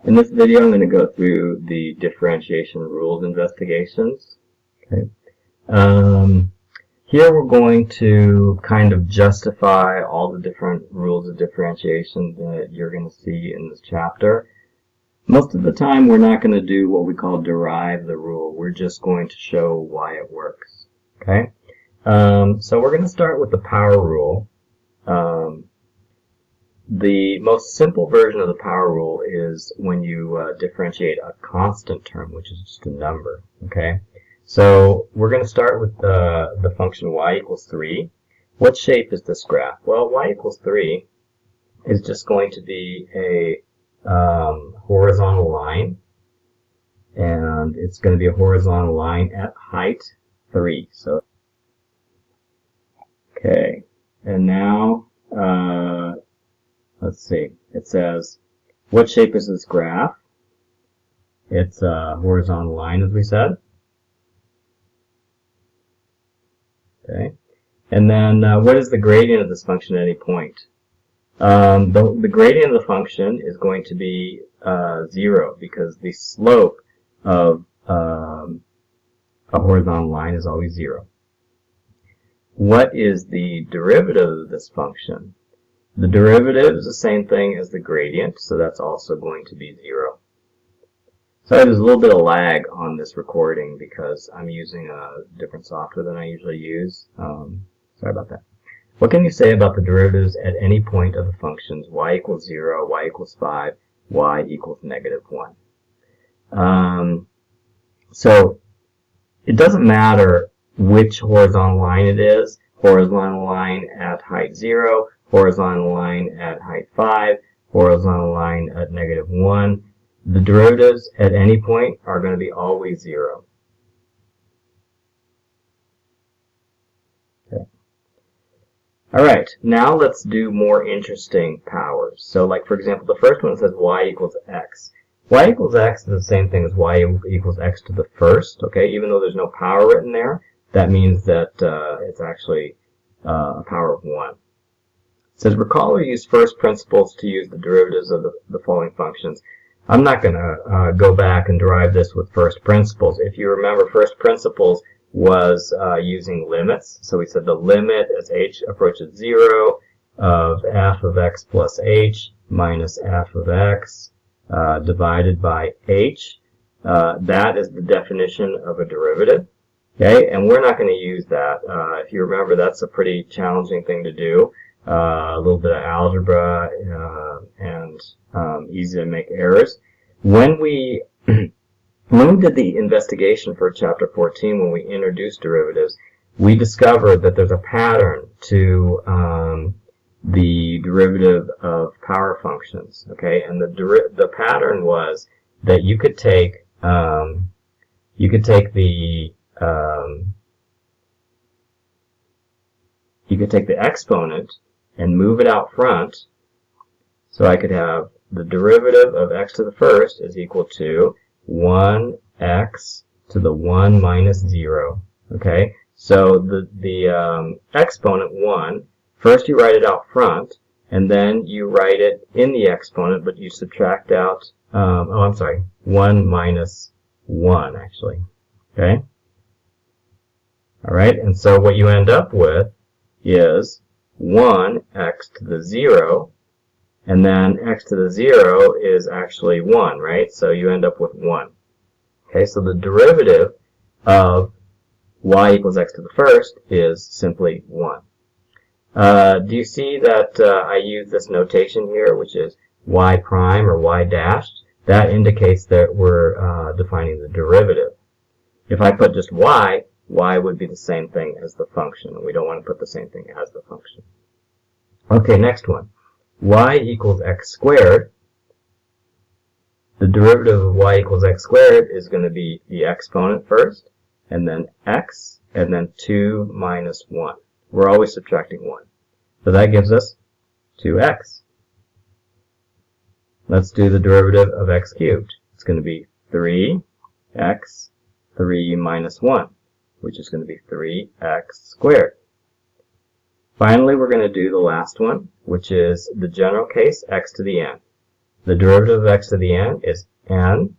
In this video, I'm going to go through the differentiation rules investigations. Okay. Here we're going to kind of justify all the different rules of differentiation that you're going to see in this chapter. Most of the time, we're not going to do what we call derive the rule. We're just going to show why it works. Okay. So we're going to start with the power rule. The most simple version of the power rule is when you differentiate a constant term, which is just a number. Okay, so we're going to start with the function y equals 3. What shape is this graph? Well, y equals 3 is just going to be a horizontal line, and it's going to be a horizontal line at height 3. So, okay, and now let's see. It says, what shape is this graph? It's a horizontal line, as we said. Okay. And then, what is the gradient of this function at any point? The gradient of the function is going to be 0, because the slope of a horizontal line is always 0. What is the derivative of this function? The derivative is the same thing as the gradient, so that's also going to be 0. So there's a little bit of lag on this recording because I'm using a different software than I usually use. Sorry about that. What can you say about the derivatives at any point of the functions y equals 0, y equals 5, y equals -1? So it doesn't matter which horizontal line it is, horizontal line at height 0, horizontal line at height 5, horizontal line at -1. The derivatives at any point are going to be always 0. Okay. Alright, now let's do more interesting powers. So like for example, the first one says y equals x. Y equals x is the same thing as y equals x to the first. Okay, even though there's no power written there, that means that it's actually a power of 1. It says, recall or use first principles to use the derivatives of the following functions. I'm not going to go back and derive this with first principles. If you remember, first principles was using limits. So we said the limit as h approaches 0 of f of x plus h minus f of x divided by h. That is the definition of a derivative. Okay, and we're not going to use that. If you remember, that's a pretty challenging thing to do. A little bit of algebra and easy to make errors. When we did the investigation for chapter 14, when we introduced derivatives, we discovered that there's a pattern to the derivative of power functions. Okay, and the pattern was that you could take the exponent and move it out front, so I could have the derivative of x to the first is equal to 1x to the 1 minus 0. Okay, so the exponent 1, first you write it out front, and then you write it in the exponent, but you subtract out, 1 minus 1, actually. Okay? Alright, and so what you end up with is 1x to the 0, and then x to the 0 is actually 1, right? So you end up with 1. Okay, so the derivative of y equals x to the first is simply 1. Do you see that I use this notation here, which is y prime or y dashed? That indicates that we're defining the derivative. If I put just y would be the same thing as the function, and we don't want to put the same thing as the function. Okay, next one. Y equals x squared. The derivative of y equals x squared is going to be the exponent first, and then x, and then 2 minus 1. We're always subtracting 1. So that gives us 2x. Let's do the derivative of x cubed. It's going to be 3x, 3 minus 1, which is going to be 3x squared. Finally, we're going to do the last one, which is the general case, x to the n. the derivative of x to the n is n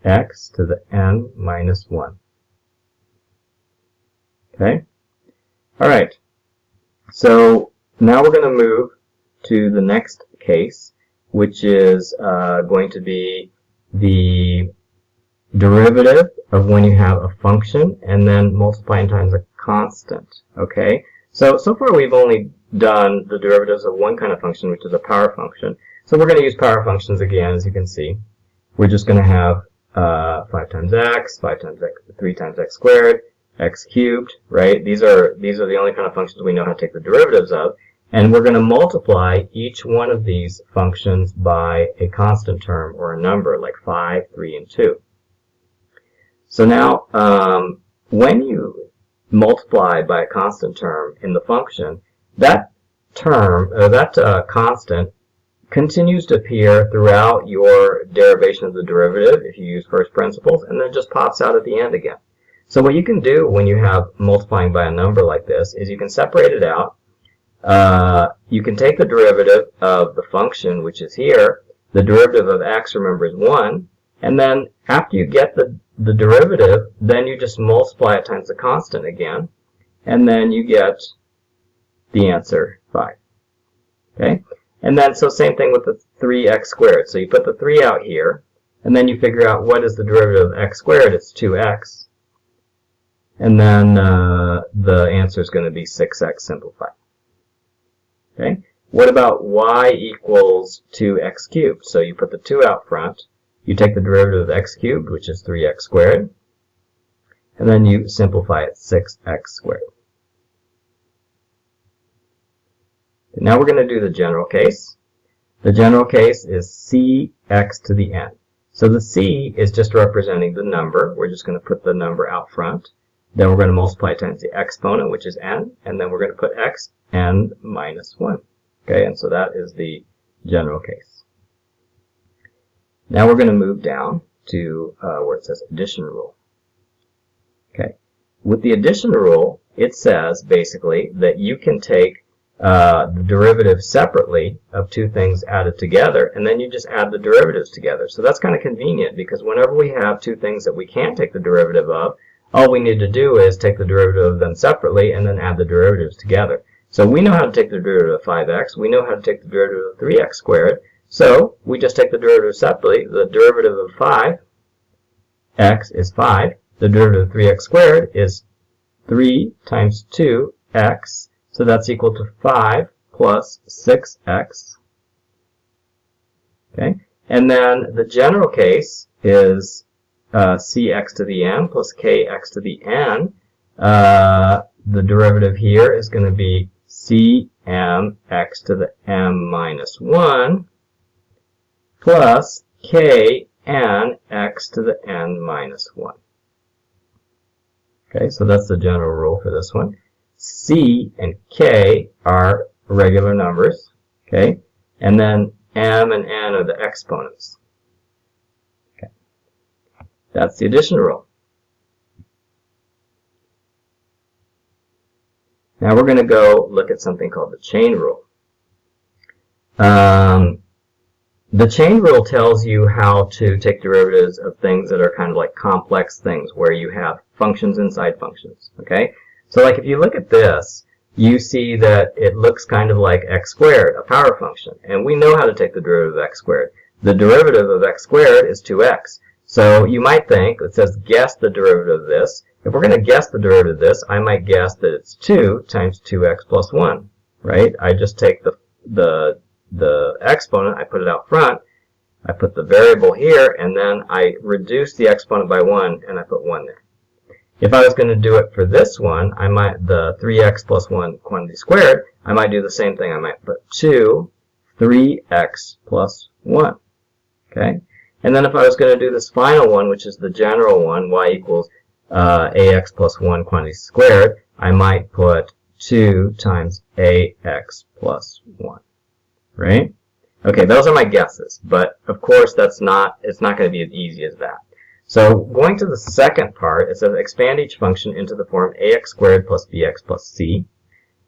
x to the n minus 1. Okay? Alright, so now we're going to move to the next case, which is going to be the derivative of when you have a function and then multiplying times a constant. Okay? So far we've only done the derivatives of one kind of function, which is a power function. So we're going to use power functions again, as you can see. We're just going to have 5 times x, 5 times x, 3 times x squared, x cubed, right? These are the only kind of functions we know how to take the derivatives of. And we're going to multiply each one of these functions by a constant term or a number, like 5, 3, and 2. So now, when you multiply by a constant term in the function, that term, or that constant, continues to appear throughout your derivation of the derivative if you use first principles, and then just pops out at the end again. So what you can do when you have multiplying by a number like this is you can separate it out. You can take the derivative of the function, which is here. The derivative of x, remember, is 1. And then after you get the derivative, then you just multiply it times the constant again. And then you get the answer 5. Okay? And then, so same thing with the 3x squared. So you put the 3 out here, and then you figure out what is the derivative of x squared. It's 2x. And then the answer is going to be 6x simplified. Okay? What about y equals 2x cubed? So you put the 2 out front. You take the derivative of x cubed, which is 3x squared. And then you simplify it, 6x squared. Now we're going to do the general case. The general case is cx to the n. So the c is just representing the number. We're just going to put the number out front. Then we're going to multiply times the exponent, which is n. And then we're going to put x, n minus 1. Okay, and so that is the general case. Now we're going to move down to where it says addition rule. Okay, with the addition rule, it says basically that you can take the derivative separately of two things added together, and then you just add the derivatives together. So that's kind of convenient, because whenever we have two things that we can't take the derivative of, all we need to do is take the derivative of them separately and then add the derivatives together. So we know how to take the derivative of 5x. We know how to take the derivative of 3x squared. So we just take the derivative separately. The derivative of 5x is 5. The derivative of 3x squared is 3 times 2x. So that's equal to 5 plus 6x. Okay? And then the general case is cx to the n plus kx to the n. The derivative here is going to be cmx to the m minus 1 plus knx to the n minus 1. Okay, so that's the general rule for this one. C and K are regular numbers, okay? And then M and N are the exponents. Okay. That's the addition rule. Now we're going to go look at something called the chain rule. The chain rule tells you how to take derivatives of things that are kind of like complex things, where you have functions inside functions, okay? So like if you look at this, you see that it looks kind of like x squared, a power function. And we know how to take the derivative of x squared. The derivative of x squared is 2x. So you might think, it says guess the derivative of this. If we're going to guess the derivative of this, I might guess that it's 2 times 2x plus 1, right? I just take the exponent, I put it out front, I put the variable here, and then I reduce the exponent by 1, and I put 1 there. If I was going to do it for this one, I might, the 3x plus 1 quantity squared, I might do the same thing. I might put 2, 3x plus 1. Okay? And then if I was going to do this final one, which is the general one, y equals ax plus 1 quantity squared, I might put 2 times ax plus 1. Right? Okay, those are my guesses. But, of course, it's not going to be as easy as that. So going to the second part, it says expand each function into the form ax squared plus bx plus c.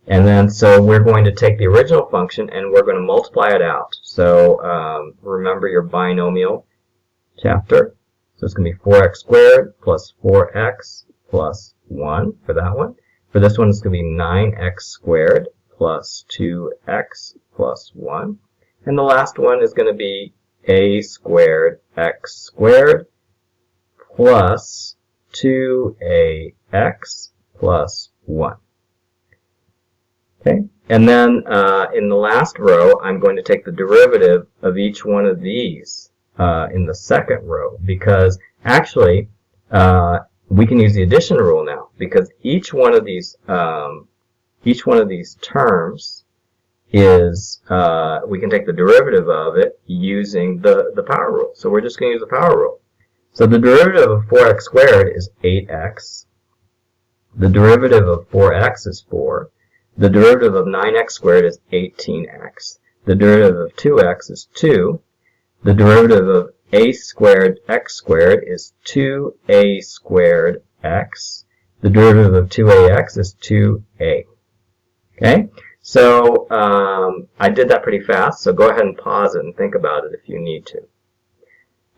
And then, so we're going to take the original function and we're going to multiply it out. So remember your binomial chapter. So it's going to be 4x squared plus 4x plus 1 for that one. For this one, it's going to be 9x squared plus 2x plus 1. And the last one is going to be a squared x squared plus 2ax plus 1. Okay, and then in the last row, I'm going to take the derivative of each one of these in the second row, because actually we can use the addition rule now, because each one of these terms is we can take the derivative of it using the power rule. So we're just going to use the power rule. So the derivative of 4x squared is 8x. The derivative of 4x is 4. The derivative of 9x squared is 18x. The derivative of 2x is 2. The derivative of a squared x squared is 2a squared x. The derivative of 2ax is 2a. Okay? So I did that pretty fast, so go ahead and pause it and think about it if you need to.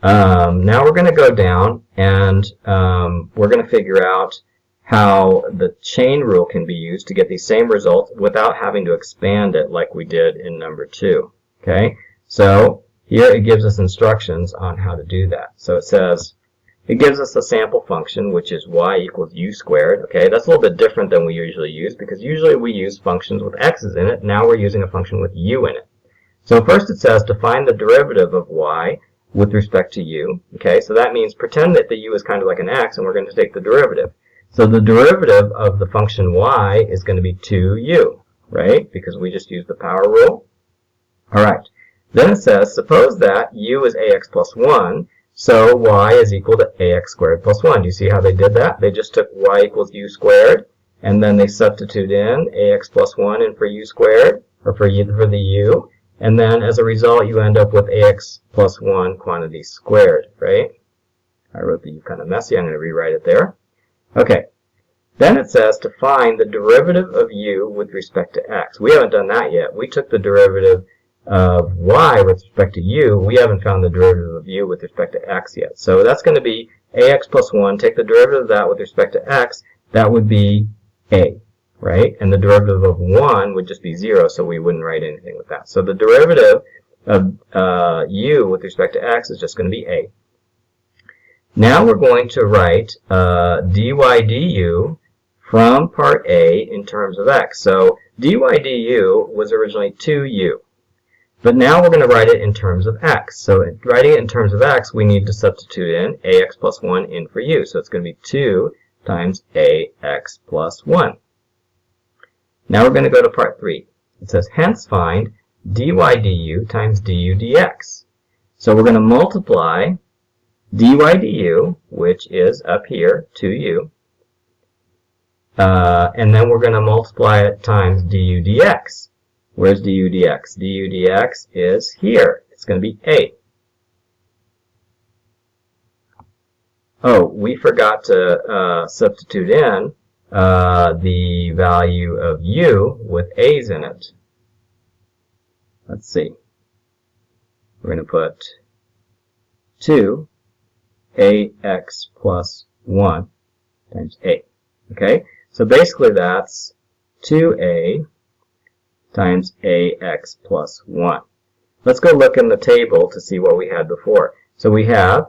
Now we're going to go down and we're going to figure out how the chain rule can be used to get these same results without having to expand it like we did in number 2. Okay? So here it gives us instructions on how to do that. So it says, it gives us a sample function, which is y equals u squared. Okay, that's a little bit different than we usually use, because usually we use functions with x's in it. Now we're using a function with u in it. So first it says to find the derivative of y with respect to u. Okay, so that means pretend that the u is kind of like an x, and we're going to take the derivative. So the derivative of the function y is going to be 2u, right? Because we just used the power rule. All right. Then it says, suppose that u is ax plus 1, so y is equal to ax squared plus 1. Do you see how they did that? They just took y equals u squared, and then they substitute in ax plus 1 in for u squared, or for the u, and then as a result you end up with ax plus 1 quantity squared, right? I wrote the u kind of messy. I'm going to rewrite it there. Okay. Then it says to find the derivative of u with respect to x. We haven't done that yet. We took the derivative of y with respect to u. We haven't found the derivative of u with respect to x yet. So that's going to be ax plus 1. Take the derivative of that with respect to x. That would be a, right? And the derivative of 1 would just be 0, so we wouldn't write anything with that. So the derivative of u with respect to x is just going to be a. Now we're going to write dy du from part A in terms of x. So dy du was originally 2u. But now we're going to write it in terms of x. So writing it in terms of x, we need to substitute in ax plus 1 in for u. So it's going to be 2 times ax plus 1. Now we're going to go to part 3. It says, hence find dy du times du dx. So we're going to multiply dy du, which is up here, 2u, and then we're going to multiply it times du dx. Where's du dx? Du dx is here. It's going to be a. Oh, we forgot to substitute in the value of u with a's in it. Let's see. We're going to put 2 ax plus 1 times a. Okay? So basically that's 2a times ax plus 1. Let's go look in the table to see what we had before. So we have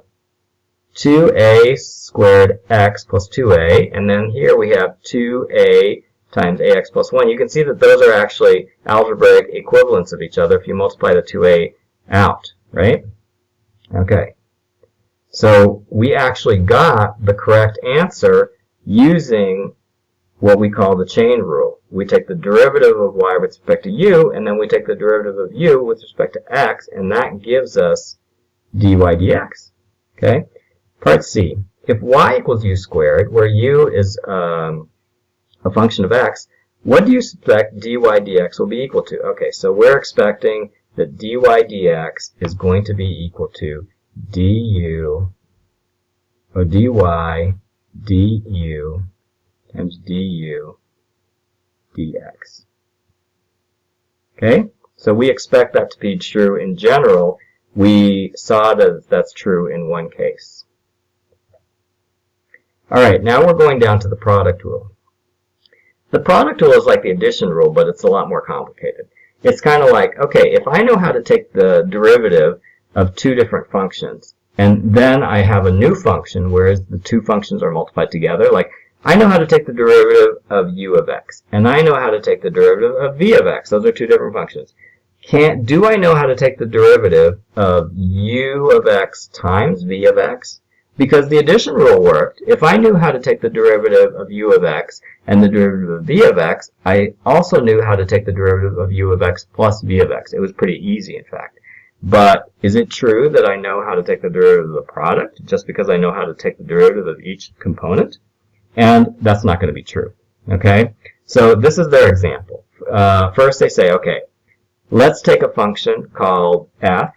2a squared x plus 2a, and then here we have 2a times ax plus 1. You can see that those are actually algebraic equivalents of each other if you multiply the 2a out, right? Okay. So we actually got the correct answer using what we call the chain rule. We take the derivative of y with respect to u, and then we take the derivative of u with respect to x, and that gives us dy dx. Okay? Part C. If y equals u squared, where u is a function of x, what do you expect dy dx will be equal to? Okay, so we're expecting that dy dx is going to be equal to du, or dy du times du dx. Okay? So we expect that to be true in general. We saw that that's true in one case. All right, now we're going down to the product rule. The product rule is like the addition rule, but it's a lot more complicated. It's kind of like, okay, if I know how to take the derivative of two different functions, and then I have a new function, whereas the two functions are multiplied together, like I know how to take the derivative of u of x, and I know how to take the derivative of v of x. Those are two different functions. Do I know how to take the derivative of u of x times v of x? Because the addition rule worked. If I knew how to take the derivative of u of x and the derivative of v of x, I also knew how to take the derivative of u of x plus v of x. It was pretty easy, in fact. But is it true that I know how to take the derivative of the product just because I know how to take the derivative of each component? And that's not going to be true. Okay? So this is their example. First they say, okay, let's take a function called f,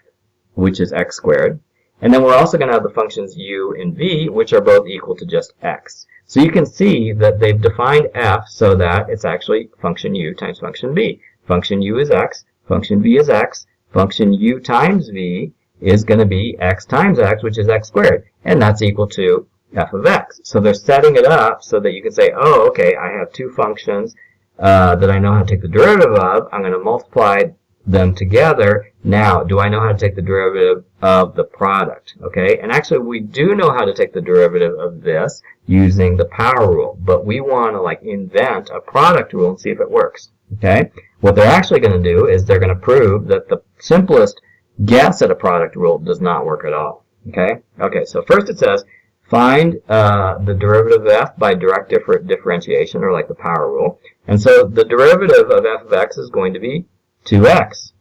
which is x squared. And then we're also going to have the functions u and v, which are both equal to just x. So you can see that they've defined f so that it's actually function u times function v. Function u is x, function v is x, function u times v is going to be x times x, which is x squared. And that's equal to f of x. So they're setting it up so that you can say, oh, okay, I have two functions that I know how to take the derivative of. I'm going to multiply them together. Now, do I know how to take the derivative of the product? Okay, and actually we do know how to take the derivative of this using the power rule, but we want to like invent a product rule and see if it works. Okay, what they're actually going to do is they're going to prove that the simplest guess at a product rule does not work at all. Okay, so first it says find the derivative of f by direct differentiation, or like the power rule. And so the derivative of f of x is going to be 2x.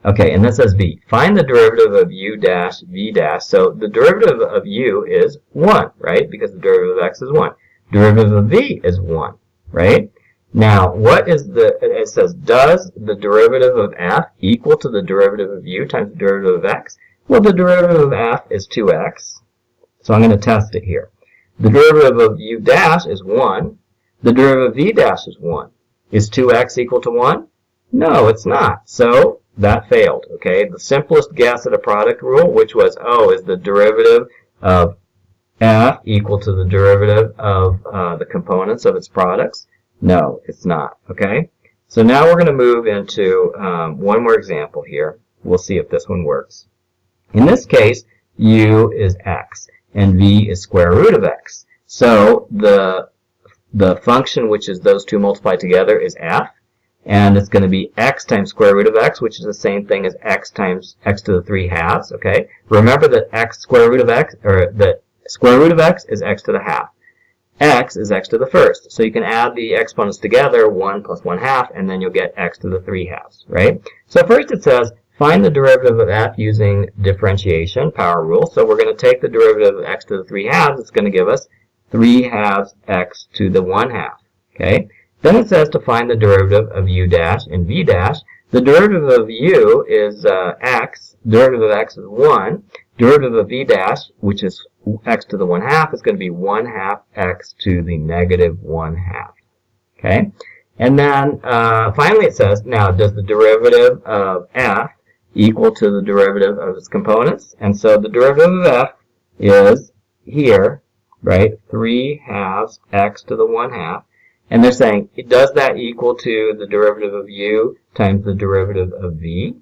Okay, and then says b. Find the derivative of u dash v dash. So the derivative of u is 1, right? Because the derivative of x is 1. Derivative of v is 1, right? Now, what is it says, does the derivative of f equal to the derivative of u times the derivative of x? Well, the derivative of f is 2x. So I'm going to test it here. The derivative of u dash is 1. The derivative of v dash is 1. Is 2x equal to 1? No, it's not. So that failed. Okay, the simplest guess at a product rule, which was, oh, is the derivative of f equal to the derivative of the components of its products? No, it's not. Okay, so now we're going to move into one more example here. We'll see if this one works. In this case, u is x and v is square root of x. So the function, which is those two multiplied together, is f. And it's going to be x times square root of x, which is the same thing as x times x to the 3 halves, okay? Remember that x square root of x, or that square root of x is x to the half. X is x to the first. So you can add the exponents together, 1 plus 1 half, and then you'll get x to the 3 halves, right? So first it says, find the derivative of f using differentiation, power rule. So we're going to take the derivative of x to the 3 halves. It's going to give us 3 halves x to the 1 half, okay? Then it says to find the derivative of u dash and v dash. The derivative of u is x. Derivative of x is 1. Derivative of v dash, which is x to the 1 half, is going to be 1 half x to the negative 1 half. Okay? And then finally it says, now does the derivative of f equal to the derivative of its components? And so the derivative of f is here, right? 3 halves x to the 1 half. And they're saying, does that equal to the derivative of u times the derivative of v?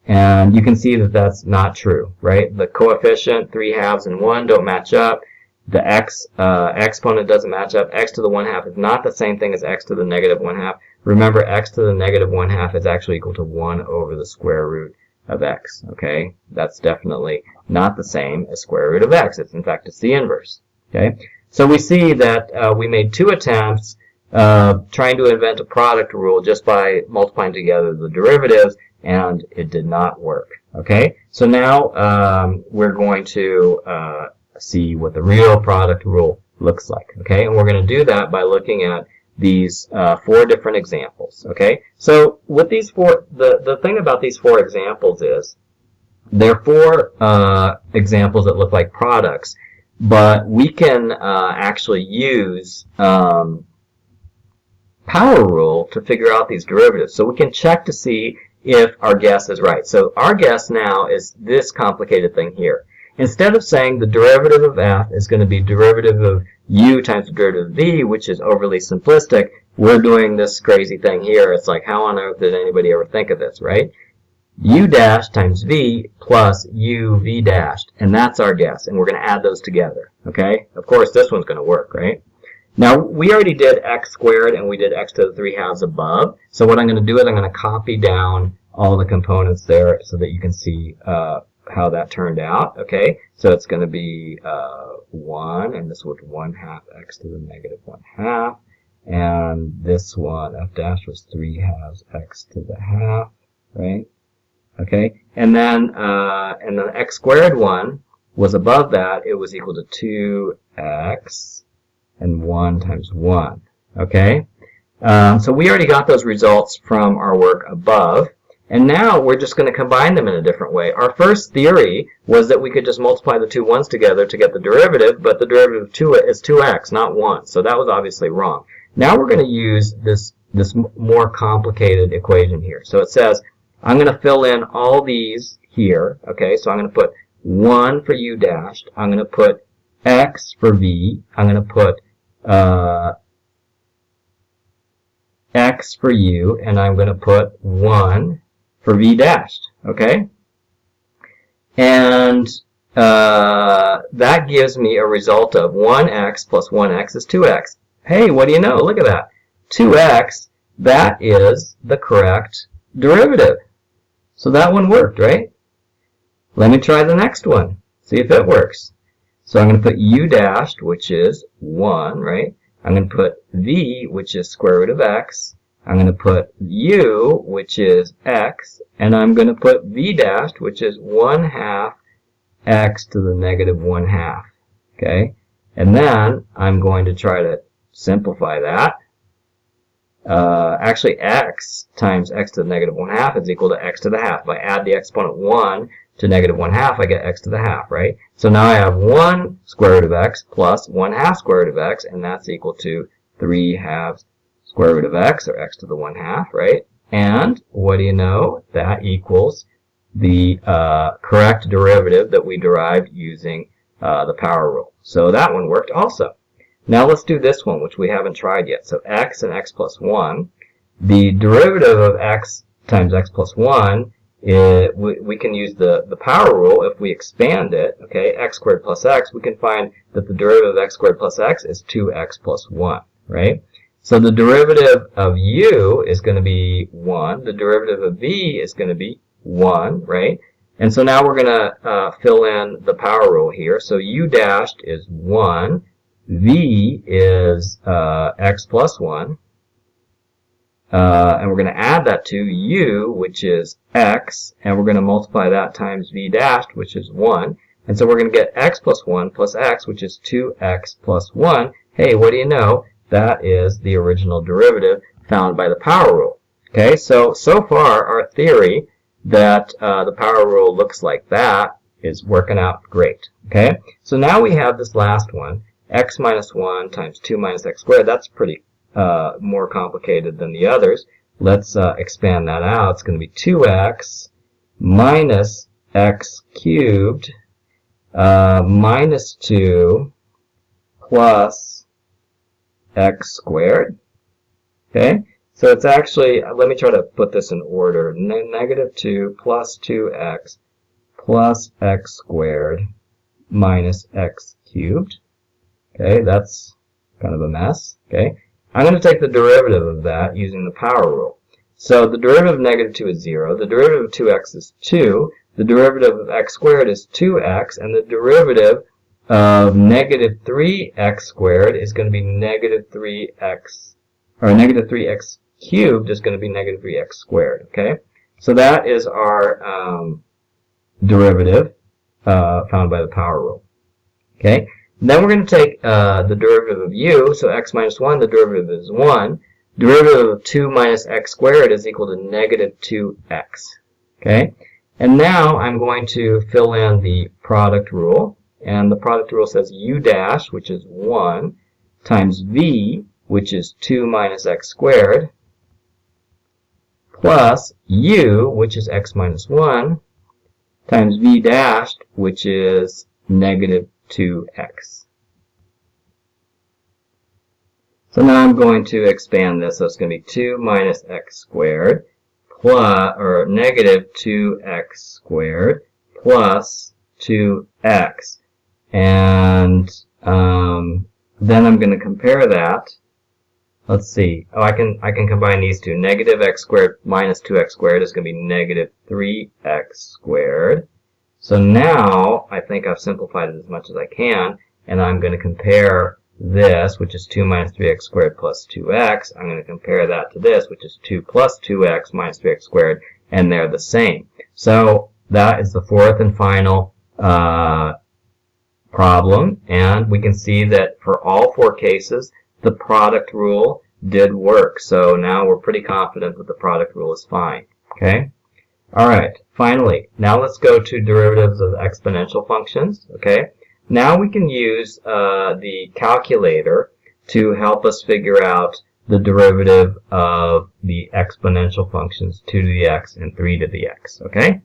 And you can see that that's not true, right? The coefficient, 3 halves and 1, don't match up. The exponent doesn't match up. X to the 1 half is not the same thing as x to the negative 1 half. Remember, x to the negative 1 half is actually equal to 1 over the square root of x, okay? That's definitely not the same as square root of x. It's, in fact, it's the inverse, okay? So we see that we made 2 attempts trying to invent a product rule just by multiplying together the derivatives, and it did not work. Okay, so now we're going to see what the real product rule looks like. Okay, and we're going to do that by looking at these 4 different examples. Okay, so with these 4, the thing about these 4 examples is they're 4 examples that look like products. But we can actually use power rule to figure out these derivatives. So we can check to see if our guess is right. So our guess now is this complicated thing here. Instead of saying the derivative of f is going to be derivative of u times the derivative of v, which is overly simplistic, we're doing this crazy thing here. It's like, how on earth did anybody ever think of this, right? U dash times v plus u v dashed, and that's our guess, and we're going to add those together, okay? Of course, this one's going to work, right? Now, we already did x squared, and we did x to the 3/2 above, so what I'm going to do is I'm going to copy down all the components there so that you can see how that turned out, okay? So it's going to be 1, and this was 1/2 x to the negative 1/2, and this one, f dash, was 3/2 x to the half, right? Okay, and then the x squared one was above that. It was equal to 2x and 1 times 1, okay? So we already got those results from our work above. And now we're just going to combine them in a different way. Our first theory was that we could just multiply the two ones together to get the derivative, but the derivative of 2 is 2x, not 1. So that was obviously wrong. Now we're going to use this more complicated equation here. So it says, I'm going to fill in all these here. Okay, so I'm going to put 1 for u dashed. I'm going to put x for v. I'm going to put x for u, and I'm going to put 1 for v dashed, okay? And that gives me a result of 1x plus 1x is 2x. Hey, what do you know? Look at that. 2x, that is the correct derivative. So that one worked, right? Let me try the next one. See if it works. So I'm going to put u dashed, which is 1, right? I'm going to put v, which is square root of x. I'm going to put u, which is x. And I'm going to put v dashed, which is 1/2 x to the negative 1/2. Okay? And then I'm going to try to simplify that. Actually, x times x to the negative 1/2 is equal to x to the half. If I add the exponent 1 to negative 1/2, I get x to the half, right? So now I have 1 square root of x plus 1/2 square root of x, and that's equal to 3/2 square root of x, or x to the 1/2, right? And what do you know? That equals the correct derivative that we derived using the power rule. So that one worked also. Now let's do this one, which we haven't tried yet. So x and x plus 1. The derivative of x times x plus 1, we can use the power rule if we expand it. Okay, x squared plus x, we can find that the derivative of x squared plus x is 2x plus 1, right? So the derivative of u is going to be 1. The derivative of v is going to be 1, right? And so now we're going to fill in the power rule here. So u dashed is 1. V is x plus 1. And we're going to add that to u, which is x. And we're going to multiply that times v dashed, which is 1. And so we're going to get x plus 1 plus x, which is 2x plus 1. Hey, what do you know? That is the original derivative found by the power rule. Okay, so far our theory that the power rule looks like that is working out great. Okay, so now we have this last one, x minus 1 times 2 minus x squared. That's pretty more complicated than the others. Let's expand that out. It's going to be 2x minus x cubed minus 2 plus x squared. Okay, so it's actually, let me try to put this in order. Negative 2 plus 2x plus x squared minus x cubed. Okay, that's kind of a mess. Okay, I'm going to take the derivative of that using the power rule. So the derivative of negative 2 is 0. The derivative of 2x is 2. The derivative of x squared is 2x. And the derivative of negative 3x squared is going to be negative 3x, or negative 3x cubed is going to be negative 3x squared. Okay, so that is our derivative found by the power rule. Okay, then we're going to take the derivative of u, so x minus 1, the derivative is 1. Derivative of 2 minus x squared is equal to negative 2x. Okay, and now I'm going to fill in the product rule. And the product rule says u dash, which is 1, times v, which is 2 minus x squared, plus u, which is x minus 1, times v dashed, which is negative 2x. So now I'm going to expand this, so it's going to be 2 minus x squared, plus, or negative 2x squared, plus 2x. And then I'm going to compare that. Let's see. Oh, I can combine these two. Negative x squared minus 2x squared is going to be negative 3x squared. So now I think I've simplified it as much as I can, and I'm going to compare this, which is 2 minus 3x squared plus 2x. I'm going to compare that to this, which is 2 plus 2x minus 3x squared, and they're the same. So that is the fourth and final problem, and we can see that for all four cases, the product rule did work. So now we're pretty confident that the product rule is fine. Okay? Alright, finally, now let's go to derivatives of exponential functions. Okay? Now we can use the calculator to help us figure out the derivative of the exponential functions 2 to the x and 3 to the x. Okay?